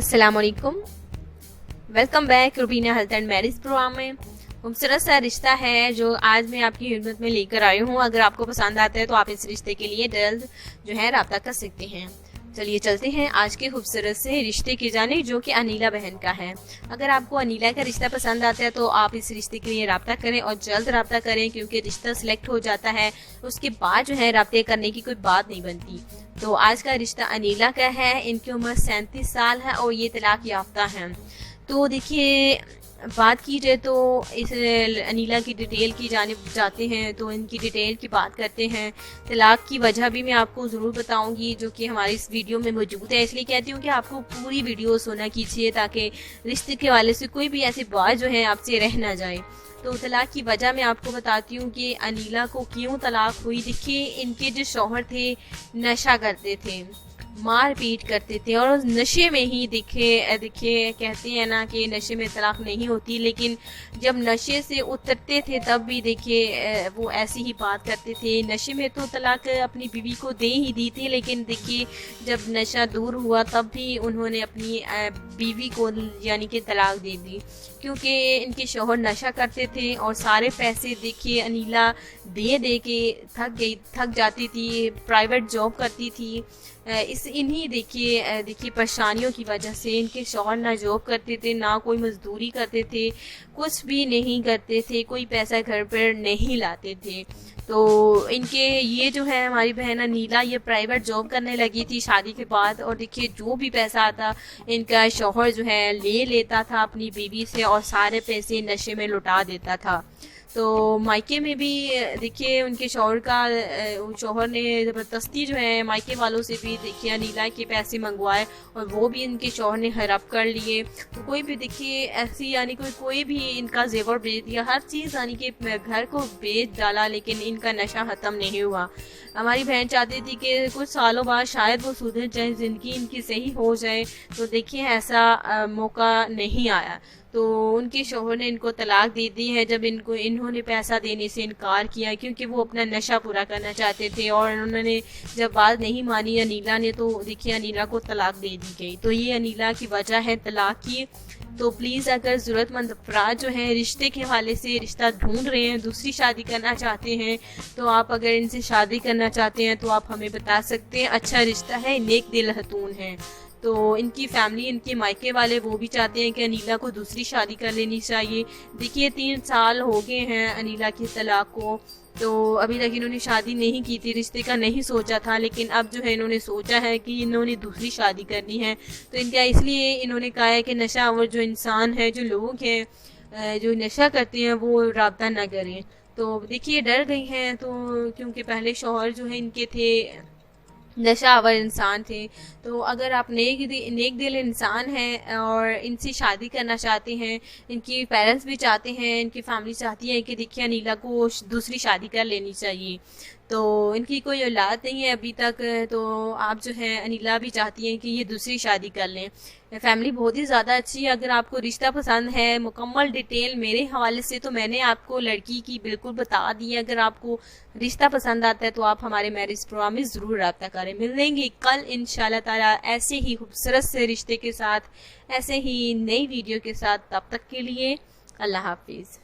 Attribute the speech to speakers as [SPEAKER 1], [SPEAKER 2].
[SPEAKER 1] अस्सलामुअलैकुम, welcome back Rubina health and marriage programme में। खूबसूरत सा रिश्ता है जो आज मैं आपकी खिदमत में लेकर आई हूँ। अगर आपको पसंद आता है तो आप इस रिश्ते के लिए जल्द जो है रब्ता कर सकते हैं। चलिए चलते हैं आज के खूबसूरत से रिश्ते की जानिब जो कि अनीला बहन का है। अगर आपको अनीला का रिश्ता पसंद आता है तो आप इस रिश्ते के लिए रब्ता करें और जल्द रब्ता करें, क्योंकि रिश्ता सिलेक्ट हो जाता है उसके बाद जो है रब्ते करने की कोई बात नहीं बनती। तो आज का रिश्ता अनीला का है। इनकी उम्र 37 साल है और ये तलाक याफ्ता हैं। तो देखिए, बात की जाए तो इस अनीला की डिटेल की जानिब जाते हैं तो इनकी डिटेल की बात करते हैं। तलाक की वजह भी मैं आपको ज़रूर बताऊंगी जो कि हमारी इस वीडियो में मौजूद है। इसलिए कहती हूँ कि आपको पूरी वीडियो सुना कीजिए ताकि रिश्ते के हवाले से कोई भी ऐसी बात जो है आपसे रह ना जाए। तो तलाक की वजह मैं आपको बताती हूँ कि अनीला को क्यों तलाक हुई। देखिए, इनके जो शौहर थे नशा करते थे, मार पीट करते थे और नशे में ही देखिए कहते हैं ना कि नशे में तलाक नहीं होती, लेकिन जब नशे से उतरते थे तब भी देखिए वो ऐसी ही बात करते थे। नशे में तो तलाक अपनी बीवी को दे ही दी थी, लेकिन देखिए जब नशा दूर हुआ तब भी उन्होंने अपनी बीवी को यानी कि तलाक दे दी, क्योंकि इनके शौहर नशा करते थे और सारे पैसे देखिए अनीला दे के थक जाती थी। प्राइवेट जॉब करती थी। इन्हीं देखिए परेशानियों की वजह से इनके शौहर ना जॉब करते थे, ना कोई मजदूरी करते थे, कुछ भी नहीं करते थे, कोई पैसा घर पर नहीं लाते थे। तो इनके ये जो है हमारी बहन अनीला ये प्राइवेट जॉब करने लगी थी शादी के बाद, और देखिए जो भी पैसा आता इनका शौहर जो है ले लेता था अपनी बीवी से और सारे पैसे नशे में लुटा देता था। तो मायके में भी देखिए उनके शौहर ने ज़बरदस्ती जो है मायके वालों से भी देखिए अनीला के पैसे मंगवाए और वो भी इनके शौहर ने हड़प कर लिए। तो कोई भी देखिए ऐसी यानी कोई भी इनका जेवर बेच दिया, हर चीज़ यानी कि घर को बेच डाला, लेकिन इनका नशा ख़त्म नहीं हुआ। हमारी बहन चाहती थी कि कुछ सालों बाद शायद वो सुधर जाए, ज़िंदगी इनकी सही हो जाए। तो देखिए ऐसा मौका नहीं आया, तो उनके शौहर ने इनको तलाक दे दी है जब इन्होंने पैसा देने से इनकार किया, क्योंकि वो अपना नशा पूरा करना चाहते थे। और उन्होंने जब बात नहीं मानी अनीला ने तो देखिए अनीला को तलाक दे दी गई। तो ये अनीला की वजह है तलाक की। तो प्लीज़ अगर ज़रूरतमंद अफराद जो हैं रिश्ते के हवाले से रिश्ता ढूंढ रहे हैं, दूसरी शादी करना चाहते हैं, तो आप अगर इनसे शादी करना चाहते हैं तो आप हमें बता सकते हैं। अच्छा रिश्ता है, नेक दिल खतून है। तो इनकी फैमिली, इनके मायके वाले वो भी चाहते हैं कि अनीला को दूसरी शादी कर लेनी चाहिए। देखिए 3 साल हो गए हैं अनीला की तलाक को, तो अभी तक इन्होंने शादी नहीं की थी, रिश्ते का नहीं सोचा था, लेकिन अब जो है इन्होंने सोचा है कि इन्होंने दूसरी शादी करनी है। तो इनका इसलिए इन्होंने कहा है कि नशावर जो इंसान है, जो लोग हैं जो नशा करते हैं वो रब्ता ना करें। तो देखिए डर गई हैं, तो क्योंकि पहले शौहर जो है इनके थे नशावर इंसान थे। तो अगर आप नेक दिल इंसान हैं और इनसे शादी करना चाहते हैं, इनकी पेरेंट्स भी चाहते हैं, इनकी फैमिली चाहती है कि देखिए अनीला को दूसरी शादी कर लेनी चाहिए। तो इनकी कोई औलाद नहीं है अभी तक, तो आप जो है अनीला भी चाहती हैं कि ये दूसरी शादी कर लें। फैमिली बहुत ही ज़्यादा अच्छी है। अगर आपको रिश्ता पसंद है, मुकम्मल डिटेल मेरे हवाले से तो मैंने आपको लड़की की बिल्कुल बता दी है। अगर आपको रिश्ता पसंद आता है तो आप हमारे मैरिज प्रोग्राम में ज़रूर रब्ता करें। मिलेंगे कल इंशाल्लाह ताला ऐसे ही खूबसूरत से रिश्ते के साथ, ऐसे ही नई वीडियो के साथ। तब तक के लिए अल्लाह हाफिज़।